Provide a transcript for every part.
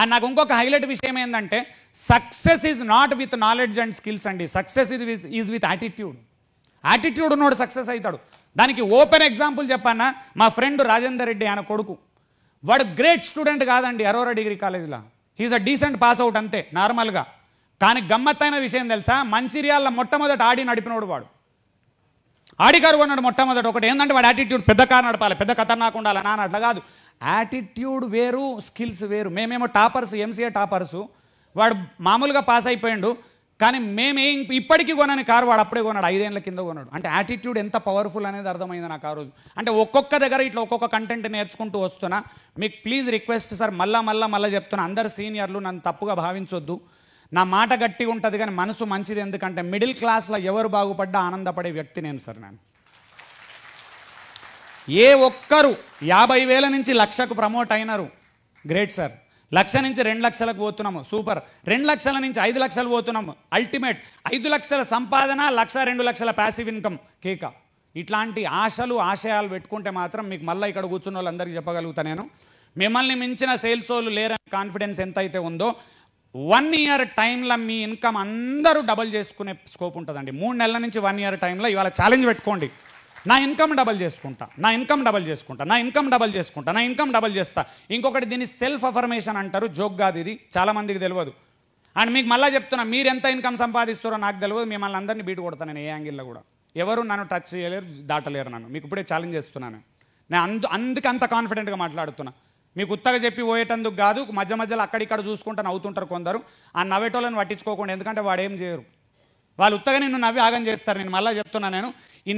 And నాకు ఇంకొక highlight విషయం ఏంటంటే success is not with knowledge and skills అండి, success is with attitude. Attitude ఉన్నోడు సక్సెస్ అవుతాడు. దానికి ఓపెన్ ఎగ్జాంపుల్ చెప్పానా, మా ఫ్రెండ్ రాజేందర్ రెడ్డి ఆయన కొడుకు, వాడు గ్రేట్ స్టూడెంట్ కాదండి అరోరా డిగ్రీ కాలేజ్లో, he's a decent pass out అంతే నార్మల్గా. కానీ గమ్మత్తైన విషయం తెలుసా, మంచిర్యాల మొట్టమొదటి ఆడి నడిపినోడు వాడు. ఆడి కారు కొన్నాడు మొట్టమొదటి. ఒకటి ఏంటంటే వాడు యాటిట్యూడ్, పెద్ద కారు నడపాలి, పెద్ద ఖతర్నాక్ ఉండాలి, నాన్న అట్లా కాదు. యాటిట్యూడ్ వేరు, స్కిల్స్ వేరు. మేమేమో టాపర్స్, ఎంసీఏ టాపర్సు, వాడు మామూలుగా పాస్ అయిపోయాడు. కానీ మేమేం ఇప్పటికీ కొనని కారు వాడు అప్పుడే కొన్నాడు, 5 ఏళ్ల కింద కొన్నాడు. అంటే యాటిట్యూడ్ ఎంత పవర్ఫుల్ అనేది అర్థమైంది నాకు ఆ రోజు. అంటే ఒక్కొక్క దగ్గర ఇట్లా ఒక్కొక్క కంటెంట్ నేర్చుకుంటూ వస్తున్నా. మీకు ప్లీజ్ రిక్వెస్ట్ సార్, మళ్ళా చెప్తున్నా, అందరు సీనియర్లు నన్ను తప్పుగా భావించొద్దు. నా మాట గట్టిగా ఉంటుంది కానీ మనసు మంచిది. ఎందుకంటే మిడిల్ క్లాస్లో ఎవరు బాగుపడ్డా ఆనందపడే వ్యక్తి నేను సార్. నేను ఏ ఒక్కరు 50,000 నుంచి 1,00,000కు ప్రమోట్ అయినారు, గ్రేట్ సార్. 1,00,000 నుంచి 2 లక్షలకు పోతున్నాము, సూపర్. 2 లక్షల నుంచి 5 లక్షలు పోతున్నాము, అల్టిమేట్. 5 లక్షల సంపాదన, 1,00,000 2 లక్షల ప్యాసివ్ ఇన్కమ్, కేక. ఇట్లాంటి ఆశలు ఆశయాలు పెట్టుకుంటే మాత్రం మీకు మళ్ళీ ఇక్కడ కూర్చున్న వాళ్ళందరికీ చెప్పగలుగుతా నేను, మిమ్మల్ని మించిన సేల్స్ వాళ్ళు లేరని కాన్ఫిడెన్స్ ఎంత అయితే ఉందో 1 ఇయర్ టైంలో మీ ఇన్కమ్ అందరూ డబల్ చేసుకునే స్కోప్ ఉంటుందండి. 3 నెలల నుంచి 1 ఇయర్ టైంలో ఇవాళ ఛాలెంజ్ పెట్టుకోండి, నా ఇన్కమ్ డబల్ చేసుకుంటా, నా ఇన్కమ్ డబల్ చేసుకుంటా, నా ఇన్కమ్ డబల్ చేసుకుంటా, నా ఇన్కమ్ డబల్ చేస్తా. ఇంకొకటి దీన్ని సెల్ఫ్ అఫర్మేషన్ అంటారు, జోక్ కాదు ఇది, చాలామందికి తెలియదు. అండ్ మీకు మళ్ళీ చెప్తున్నా, మీరు ఎంత ఇన్కమ్ సంపాదిస్తారో నాకు తెలియదు, మిమ్మల్ని అందరినీ బీట్ కొడతాను నేను ఏ యాంగిల్లో కూడా. ఎవరు నన్ను టచ్ చేయలేరు, దాటలేరు నన్ను. మీకు ఇప్పుడే ఛాలెంజ్ చేస్తున్నాను నేను. అందుకే అంత కాన్ఫిడెంట్గా మాట్లాడుతున్నా. మీకు ఉత్తగా చెప్పి పోయేటందుకు కాదు, మధ్యలో అక్కడిక్కడ చూసుకుంటూ నవ్వుతుంటారు కొందరు. ఆ నవ్వేటోళ్ళని పట్టించుకోకుండా, ఎందుకంటే వాడు ఏం చేయరు, వాళ్ళు ఉత్తగా నిన్ను నవ్వి ఆగం చేస్తారు. నేను మళ్ళీ చెప్తున్నా,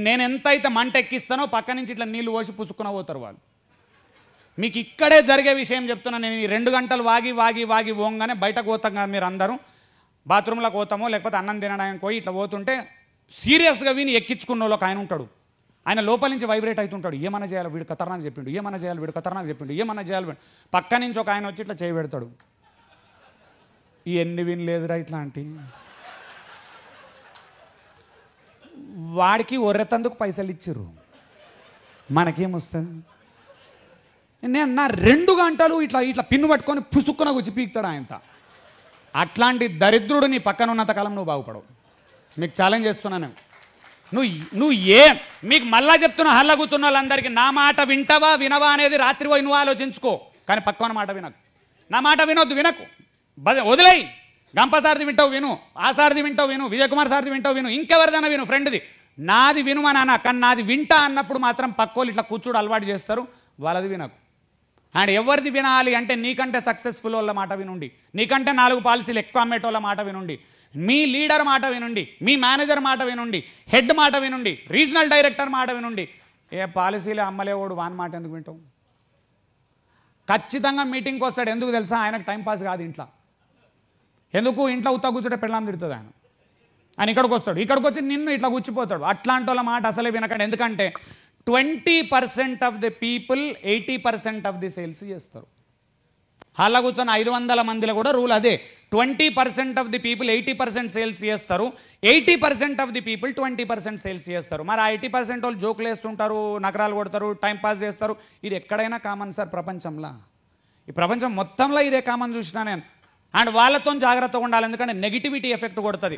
నేను ఎంత అయితే మంట ఎక్కిస్తానో పక్క నుంచి ఇట్లా నీళ్లు పోసి పుసుక్కున పోతారు వాళ్ళు. మీకు ఇక్కడే జరిగే విషయం చెప్తున్నా నేను. ఈ 2 గంటలు వాగి పోగానే బయటకు పోతాం కదా మీరు అందరూ, బాత్రూంలోకి పోతామో లేకపోతే అన్నం తినడానికి పోయి ఇట్లా పోతుంటే సీరియస్గా విని ఎక్కించుకున్న వాళ్ళకి ఆయన ఉంటాడు. ఆయన లోపల నుంచి వైబ్రేట్ అవుతుంటాడు, ఏమన్నా చేయాలి వీడు ఖతర్నాక్ చెప్పిండు, ఏమన్నా చేయాలి వీడు ఖతర్నాక్ చెప్పిండు, ఏమన్నా చేయాలి. పక్క నుంచి ఒక ఆయన వచ్చి ఇట్లా చేయి పెడతాడు, ఈ ఎన్ని వినలేదురా ఇట్లాంటి. వాడికి ఒర్రెతందుకు పైసలు ఇచ్చిర్రు, మనకేమొస్తుంది. నేను నా 2 గంటలు ఇట్లా పిన్ను పట్టుకొని పుసుక్కున గుచ్చి పీకుతాడు ఆయనతో. అట్లాంటి దరిద్రుడు నీ పక్కన ఉన్నంత కాలం నువ్వు బాగుపడవు. మీకు ఛాలెంజ్ చేస్తున్నాను. నువ్వు మీకు మళ్ళా చెప్తున్నా, హల్లా కూర్చున్న వాళ్ళందరికీ, నా మాట వింటావా వినవా అనేది రాత్రి పోయి నువ్వు ఆలోచించుకో. కానీ పక్కన మాట వినకు, నా మాట వినొద్దు, వినకు, వదిలేయి. గంప సార్ది వింటావు విను, ఆ సార్ది వింటావు విను, విజయకుమార్ సార్ది వింటావు విను, ఇంకెవరిదైనా విను, ఫ్రెండ్ది. నాది విను అని అన్న, కానీ నాది వింటా అన్నప్పుడు మాత్రం పక్కోళ్ళు ఇట్లా కూర్చోడు అలవాటు చేస్తారు, వాళ్ళది వినకు. అండ్ ఎవరిది వినాలి అంటే నీకంటే సక్సెస్ఫుల్ వాళ్ళ మాట వినుండి, నీకంటే 4 పాలసీలు ఎక్కువ అమ్మేటోళ్ళ మాట వినుండి, మీ లీడర్ మాట వినుండి, మీ మేనేజర్ మాట వినుండి, హెడ్ మాట వినుండి, రీజనల్ డైరెక్టర్ మాట వినుండి. ఏ పాలసీలే అమ్మలేవాడు వాని మాట ఎందుకు వింటావు? ఖచ్చితంగా మీటింగ్కి వస్తాడు, ఎందుకు తెలుసా? ఆయనకు టైంపాస్ కాదు ఇంట్లో. ఎందుకు? ఇంట్లో ఉత్తా కూర్చుంటే పెళ్ళాం తిడుతుంది ఆయన ఇక్కడికి వస్తాడు, ఇక్కడికి వచ్చి నిన్ను ఇట్లా కూర్చిపోతాడు. అట్లాంటి వాళ్ళ మాట అసలే వినకండి. ఎందుకంటే 20% of the people 80% of the sales చేస్తారు. హాల్లో కూర్చొని 500 మందిలో కూడా రూల్ అదే, 20% ఆఫ్ ది పీపుల్ 80% సేల్స్ చేస్తారు, 80% ఆఫ్ ది పీపుల్ 20% సేల్స్ చేస్తారు. మరి ఆ 80% వాళ్ళు జోకులు వేస్తుంటారు, నకరాలు కొడతారు, టైంపాస్ చేస్తారు. ఇది ఎక్కడైనా కామన్ సార్ ప్రపంచంలో. ఈ ప్రపంచం మొత్తంలో ఇదే కామన్ చూసినా నేను. అండ్ వాళ్ళతో జాగ్రత్తగా ఉండాలి, ఎందుకంటే నెగిటివిటీ ఎఫెక్ట్ కొడుతుంది.